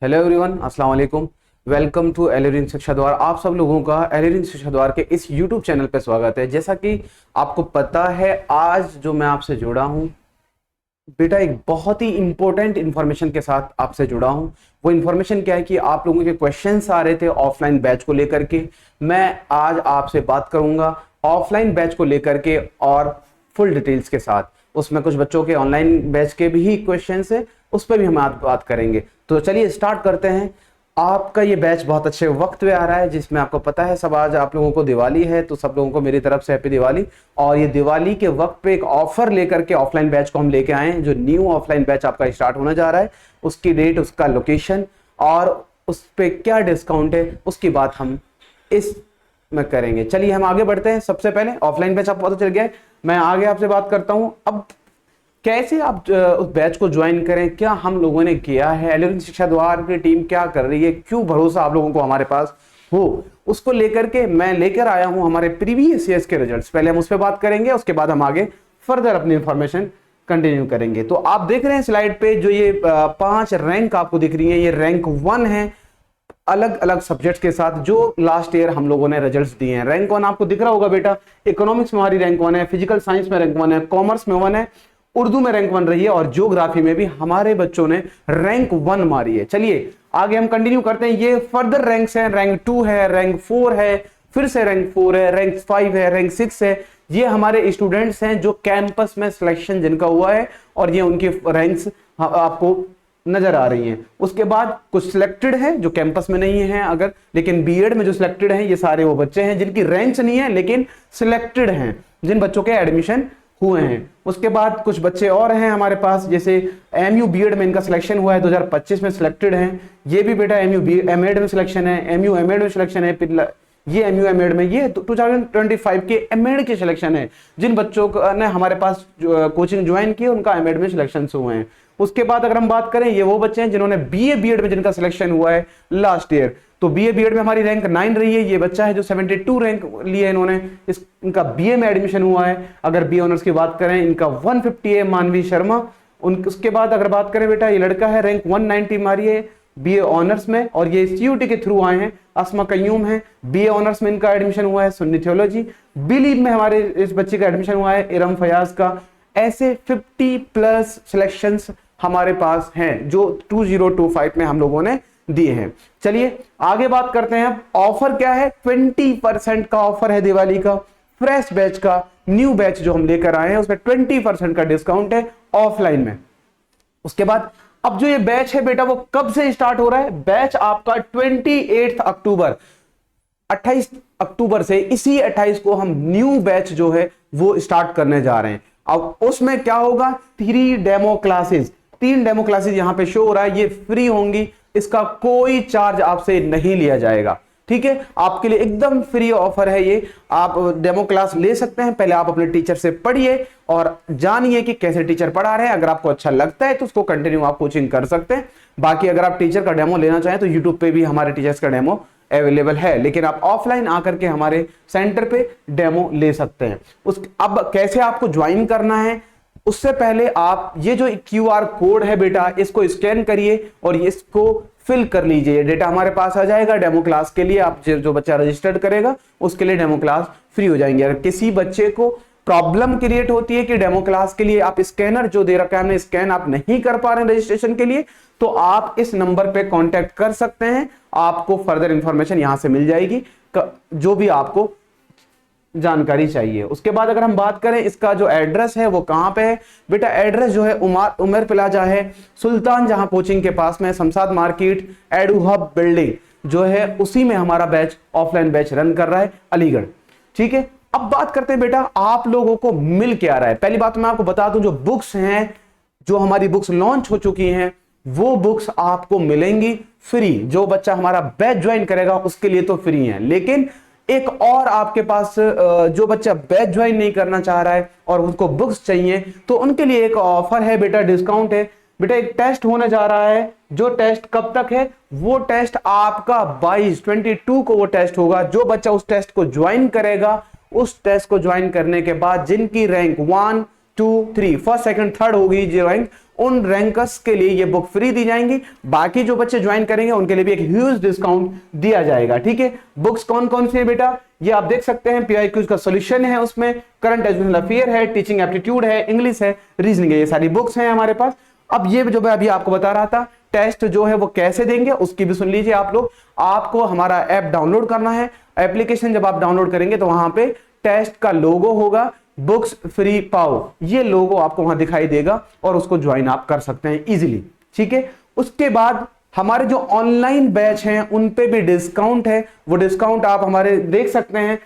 Hello everyone, अस्सलाम वालेकुम। Welcome to एलेरिन शिक्षा द्वार। आप सब लोगों का एलेरिन शिक्षा द्वार के इस यूट्यूब चैनल पे स्वागत है। जैसा कि आपको पता है, आज जो मैं आपसे जुड़ा हूं बेटा, एक बहुत ही इंपॉर्टेंट इंफॉर्मेशन के साथ आपसे जुड़ा हूं। वो इंफॉर्मेशन क्या है कि आप लोगों के क्वेश्चंस आ रहे थे ऑफलाइन बैच को लेकर के। मैं आज आपसे बात करूंगा ऑफलाइन बैच को लेकर के और फुल डिटेल्स के साथ। उसमें कुछ बच्चों के ऑनलाइन बैच के भी क्वेश्चंस है, उस पर भी हम आज बात करेंगे। तो चलिए स्टार्ट करते हैं। आपका ये बैच बहुत अच्छे वक्त पे आ रहा है, जिसमें आपको पता है सब आज आप लोगों को दिवाली है, तो सब लोगों को मेरी तरफ से हैप्पी दिवाली। और ये दिवाली के वक्त पे एक ऑफर लेकर के ऑफलाइन बैच को हम लेके आए हैं। जो न्यू ऑफलाइन बैच आपका स्टार्ट होने जा रहा है, उसकी डेट, उसका लोकेशन और उस पर क्या डिस्काउंट है, उसकी बात हम इस में करेंगे। चलिए हम आगे बढ़ते हैं। सबसे पहले ऑफलाइन बैच आपको पता चल गया है, मैं आगे आपसे बात करता हूं अब कैसे आप उस बैच को ज्वाइन करें, क्या हम लोगों ने किया है, एलेरिन शिक्षा द्वार की टीम क्या कर रही है, क्यों भरोसा आप लोगों को हमारे पास हो, उसको लेकर के मैं लेकर आया हूं हमारे प्रीवियस ईयर्स के रिजल्ट्स। पहले हम उस पर बात करेंगे, उसके बाद हम आगे फर्दर अपनी इंफॉर्मेशन कंटिन्यू करेंगे। तो आप देख रहे हैं स्लाइड पे जो ये 5 रैंक आपको दिख रही है, ये रैंक 1 है अलग अलग सब्जेक्ट्स के साथ, जो लास्ट ईयर हम लोगों ने रिजल्ट्स दिए हैं। रैंक 1 आपको दिख रहा होगा बेटा, इकोनॉमिक्स में हमारी रैंक 1 है, फिजिकल साइंस में रैंक 1 है, कॉमर्स में 1 है, उर्दू में रैंक 1 रही है और ज्योग्राफी में भी हमारे बच्चों ने रैंक 1 मारी है। चलिए आगे हम कंटिन्यू करते हैं। ये फर्दर रैंक्स हैं, रैंक 2 है, रैंक 4 है, फिर से रैंक 4 है, रैंक 5 है, रैंक 6 है। ये हमारे स्टूडेंट्स हैं जो कैंपस में सिलेक्शन जिनका हुआ है, और ये उनकी रैंक्स आपको नजर आ रही हैं। उसके बाद कुछ सिलेक्टेड है जो कैंपस में नहीं है अगर, लेकिन बीएड में जो सिलेक्टेड हैं ये सारे वो बच्चे हैं जिनकी रैंक्स नहीं है लेकिन सिलेक्टेड हैं, जिन बच्चों के एडमिशन हुए हैं। उसके बाद कुछ बच्चे और हैं हमारे पास, जैसे एमयू बीएड में इनका सिलेक्शन हुआ है, 2025 में सिलेक्टेड हैं। ये भी बेटा एमयू एमएड में सिलेक्शन है, एमयू एमएड में सिलेक्शन है, ये एमयू एमएड में, ये 2025 के एमएड के सिलेक्शन है। जिन बच्चों ने हमारे पास कोचिंग ज्वाइन की उनका एमएड में सिलेक्शन हुए हैं। उसके बाद अगर हम बात करें, ये वो बच्चे हैं जिन्होंने बीए बीएड में जिनका सिलेक्शन हुआ है लास्ट ईयर, तो बीए बीएड में हमारी रैंक 9 रही है। ये बच्चा है जो 72 रैंक लिए इन्होंने, इनका बीए में एडमिशन हुआ है। अगर बीए ऑनर्स की बात करें, इनका 150 है, मानवी शर्मा। उसके बाद अगर बात करें बेटा, ये लड़का है रैंक 190 मारी है बीए ऑनर्स में, और ये सीयूटी के थ्रू आए हैं, अस्मा कयूम है, बीए ऑनर्स में इनका एडमिशन हुआ है। सुन्नी थियोलॉजी बिलीव में हमारे इस बच्चे का एडमिशन हुआ है, इरम फयाज का। ऐसे 50+ सिलेक्शंस हमारे पास हैं जो 2025 में हम लोगों ने दिए हैं। चलिए आगे बात करते हैं। ऑफर क्या है? 20% का ऑफर है दिवाली का। फ्रेश बैच का, न्यू बैच जो हम लेकर आए हैं उसमें 20% का डिस्काउंट है ऑफलाइन में। उसके बाद अब जो ये बैच है बेटा, वो कब से स्टार्ट हो रहा है? बैच आपका 28 अक्टूबर, 28 अक्टूबर से, इसी 28 को हम न्यू बैच जो है वो स्टार्ट करने जा रहे हैं। अब उसमें क्या होगा? 3 डेमो क्लासेस, 3 डेमो क्लासेस यहां पे शो हो रहा है, ये फ्री होंगी, इसका कोई चार्ज आपसे नहीं लिया जाएगा। ठीक है, आपके लिए एकदम फ्री ऑफर है ये। आप डेमो क्लास ले सकते हैं, पहले आप अपने टीचर से पढ़िए और जानिए कि कैसे टीचर पढ़ा रहे हैं। अगर आपको अच्छा लगता है तो उसको कंटिन्यू आप कोचिंग कर सकते हैं। बाकी अगर आप टीचर का डेमो लेना चाहें तो यूट्यूब पे भी हमारे टीचर्स का डेमो अवेलेबल है, लेकिन आप ऑफलाइन आकर के हमारे सेंटर पे डेमो ले सकते हैं। अब कैसे आपको ज्वाइन करना है, उससे पहले आप ये जो QR कोड है बेटा, इसको स्कैन करिए और इसको फिल कर लीजिए। डेटा हमारे पास आ जाएगा डेमो क्लास के लिए। आप जो बच्चा रजिस्टर्ड करेगा उसके लिए डेमो क्लास फ्री हो जाएंगे। अगर किसी बच्चे को प्रॉब्लम क्रिएट होती है कि डेमो क्लास के लिए आप स्कैनर जो दे रखा है हमने, स्कैन आप नहीं कर पा रहे हैं रजिस्ट्रेशन के लिए, तो आप इस नंबर पे कांटेक्ट कर सकते हैं। आपको फर्दर इंफॉर्मेशन यहां से मिल जाएगी, जो भी आपको जानकारी चाहिए। उसके बाद अगर हम बात करें, इसका जो एड्रेस है वो कहां पे है बेटा? एड्रेस जो है उमर प्लाजा है, सुल्तान जहां कोचिंग के पास में, Shamshad market, edu hub building जो है, उसी में हमारा बैच, ऑफलाइन बैच रन कर रहा है, अलीगढ़। ठीक है, अब बात करते हैं बेटा आप लोगों को मिल क्या रहा है। पहली बात मैं आपको बता दूं, जो बुक्स हैं, जो हमारी बुक्स लॉन्च हो चुकी हैं, वो बुक्स आपको मिलेंगी फ्री। जो बच्चा हमारा बैच ज्वाइन करेगा उसके लिए तो फ्री है, लेकिन एक और आपके पास जो बच्चा बैच ज्वाइन नहीं करना चाह रहा है और उनको बुक्स चाहिए, तो उनके लिए एक ऑफर है बेटा, डिस्काउंट है बेटा। एक टेस्ट होने जा रहा है, जो टेस्ट कब तक है? वो टेस्ट आपका 22 को वो टेस्ट होगा। जो बच्चा उस टेस्ट को ज्वाइन करेगा, उस टेस्ट को ज्वाइन करने के बाद जिनकी रैंक 1, 2, 3, फर्स्ट सेकंड थर्ड होगी जो रैंक, उन रैंकर्स के लिए ये बुक फ्री दी जाएंगी। बाकी जो बच्चे ज्वाइन करेंगे उनके लिए भी एक ह्यूज डिस्काउंट दिया जाएगा। ठीक है, बुक्स कौन कौन सी है बेटा, ये आप देख सकते हैं। PIQs का सॉल्यूशन है, उसमें करंट एजुकेशनल अफेयर है, टीचिंग एप्टीट्यूड है, इंग्लिश है, रीजनिंग है, ये सारी बुक्स हैं हमारे पास। अब ये जो मैं अभी आपको बता रहा था टेस्ट जो है वो कैसे देंगे उसकी भी सुन लीजिए आप लोग। आपको हमारा ऐप डाउनलोड करना है। एप्लीकेशन जब आप डाउनलोड करेंगे तो वहां पे टेस्ट का लोगो होगा, बुक्स फ्री पाओ, ये लोगो आपको वहां दिखाई देगा और उसको ज्वाइन आप कर सकते हैं इजीली। ठीक है, उसके बाद हमारे जो ऑनलाइन बैच हैं उन पे भी डिस्काउंट है। वो डिस्काउंट आप हमारे देख सकते हैं।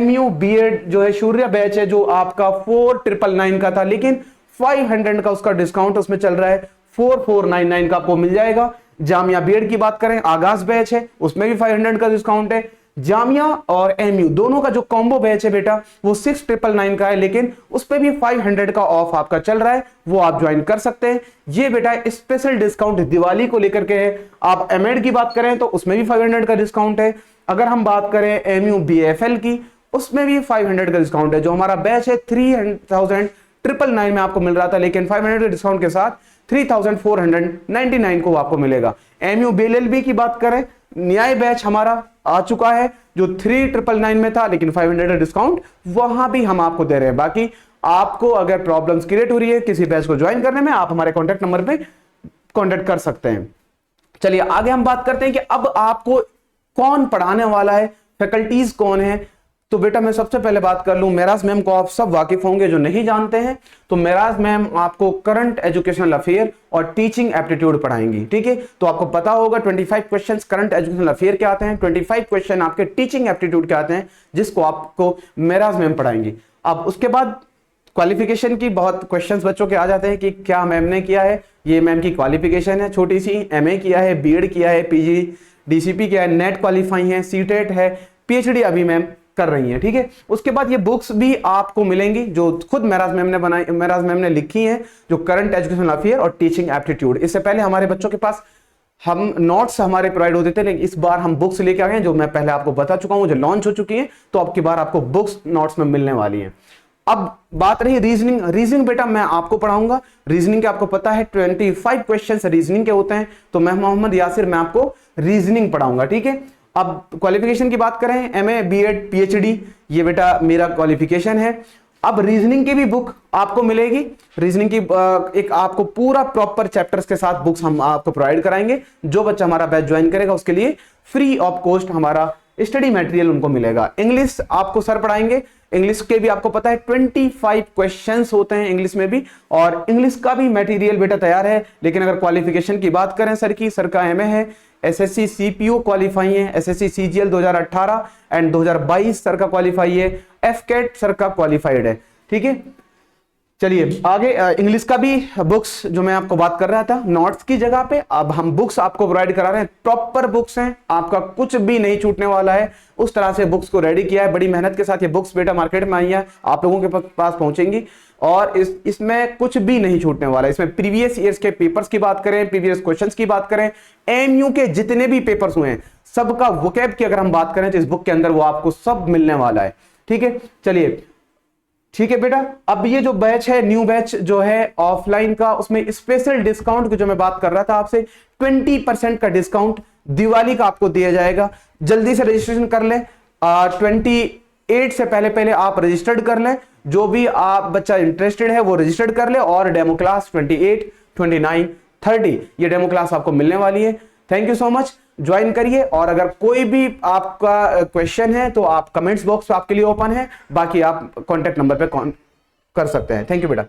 MU BEd जो है सूर्य बैच है, जो आपका 4999 का था, लेकिन 500 का उसका डिस्काउंट उसमें चल रहा है, 4499 का आपको मिल जाएगा। जामिया BEd की बात करें, आगाज बैच है, उसमें भी 500 का डिस्काउंट है। जामिया और MU दोनों का जो कॉम्बो बैच है बेटा वो 6999 का है, लेकिन उस पे भी 500 का ऑफ आपका चल रहा है, वो आप ज्वाइन कर सकते हैं। ये बेटा स्पेशल डिस्काउंट दिवाली को लेकर के है। आप MEd की बात करें तो उसमें भी 500 का डिस्काउंट है। अगर हम बात करें MU BFL की, उसमें भी 500 का डिस्काउंट है। जो हमारा बैच है 3999 में आपको मिल रहा था, लेकिन 500 के डिस्काउंट के साथ 3499 को आपको मिलेगा। MU BLLB की बात करें, न्याय बैच हमारा आ चुका है जो 3999 में था, लेकिन 500 का डिस्काउंट वहां भी हम आपको दे रहे हैं। बाकी आपको अगर प्रॉब्लम्स क्रिएट हो रही है किसी बैच को ज्वाइन करने में, आप हमारे कॉन्टैक्ट नंबर पे कॉन्टैक्ट कर सकते हैं। चलिए आगे हम बात करते हैं कि अब आपको कौन पढ़ाने वाला है, फैकल्टीज कौन है। तो बेटा मैं सबसे पहले बात कर लूं, मेराज मैम को आप सब वाकिफ होंगे। जो नहीं जानते हैं तो मेराज मैम आपको करंट एजुकेशनल अफेयर और टीचिंग एप्टीट्यूड पढ़ाएंगी। ठीक है, तो आपको पता होगा 25 क्वेश्चंस करंट एजुकेशनल अफेयर के आते हैं, 25 क्वेश्चन आपके टीचिंग एप्टीट्यूड के आते हैं, जिसको आपको मेराज मैम पढ़ाएंगी। अब उसके बाद क्वालिफिकेशन की बहुत क्वेश्चंस बच्चों के आ जाते हैं कि क्या मैम ने किया है। ये मैम की क्वालिफिकेशन है छोटी सी, MA किया है, BEd किया है, PG DCP किया है, नेट क्वालिफाई है, CTET है, PhD अभी मैम कर रही हैं। ठीक है, उसके बाद ये बुक्स भी आपको मिलेंगी जो खुद मेराज मैम ने बनाई, मेराज मैम ने लिखी हैं, जो करंट एजुकेशनल अफेयर और टीचिंग एप्टीट्यूड। इससे पहले हमारे बच्चों के पास हम नोट्स हमारे प्रोवाइड होते थे, लेकिन इस बार हम बुक्स लेके आ गए जो मैं पहले आपको बता चुका हूं, जो लॉन्च हो चुकी है। तो अब की बार आपको बुक्स नोट्स में मिलने वाली हैं। अब बात रही रीजनिंग बेटा मैं आपको पढ़ाऊंगा। रीजनिंग के आपको पता है 25 क्वेश्चन रीजनिंग के होते हैं, तो मैं मोहम्मद यासिर मैं आपको रीजनिंग पढ़ाऊंगा। ठीक है, अब क्वालिफिकेशन की बात करें, MA BEd PhD, ये बेटा मेरा क्वालिफिकेशन है। अब रीजनिंग की भी बुक आपको मिलेगी। रीजनिंग की एक आपको पूरा प्रॉपर चैप्टर्स के साथ बुक्स हम आपको प्रोवाइड कराएंगे। जो बच्चा हमारा बैच ज्वाइन करेगा उसके लिए फ्री ऑफ कॉस्ट हमारा स्टडी मटेरियल उनको मिलेगा। इंग्लिश आपको सर पढ़ाएंगे। इंग्लिश के भी आपको पता है 25 क्वेश्चंस होते हैं इंग्लिश में भी, और इंग्लिश का भी मटेरियल बेटा तैयार है। लेकिन अगर क्वालिफिकेशन की बात करें सर का MA है, SSC CPO क्वालिफाई है, SSC CGL 2018 एंड 2022 सर का क्वालिफाई है, FCAT सर का क्वालिफाइड है। ठीक है, चलिए आगे इंग्लिश का भी बुक्स जो मैं आपको बात कर रहा था नोट्स की जगह पे अब हम बुक्स आपको प्रोवाइड करा रहे हैं। प्रॉपर बुक्स हैं, आपका कुछ भी नहीं छूटने वाला है। उस तरह से बुक्स को रेडी किया है, बड़ी मेहनत के साथ ये बुक्स बेटा मार्केट में आई है, आप लोगों के पास पहुंचेंगी और इसमें कुछ भी नहीं छूटने वाला है। इसमें प्रीवियस ईयर्स के पेपर्स की बात करें, प्रीवियस क्वेश्चंस की बात करें, MU के जितने भी पेपर्स हुए हैं सबका वोकैब की अगर हम बात करें तो इस बुक के अंदर वो आपको सब मिलने वाला है। ठीक है, चलिए ठीक है बेटा। अब ये जो बैच है न्यू बैच जो है ऑफलाइन का, उसमें स्पेशल डिस्काउंट की जो मैं बात कर रहा था आपसे, 20% का डिस्काउंट दिवाली का आपको दिया जाएगा। जल्दी से रजिस्ट्रेशन कर लें, 28 से पहले आप रजिस्टर्ड कर लें। जो भी आप बच्चा इंटरेस्टेड है वो रजिस्टर्ड कर ले, और डेमो क्लास 28, 29, 30 ये डेमो क्लास आपको मिलने वाली है। Thank you so much, join करिए। और अगर कोई भी आपका क्वेश्चन है तो आप कमेंट्स बॉक्स आपके लिए ओपन है, बाकी आप कॉन्टेक्ट नंबर पे कर सकते हैं। थैंक यू बेटा।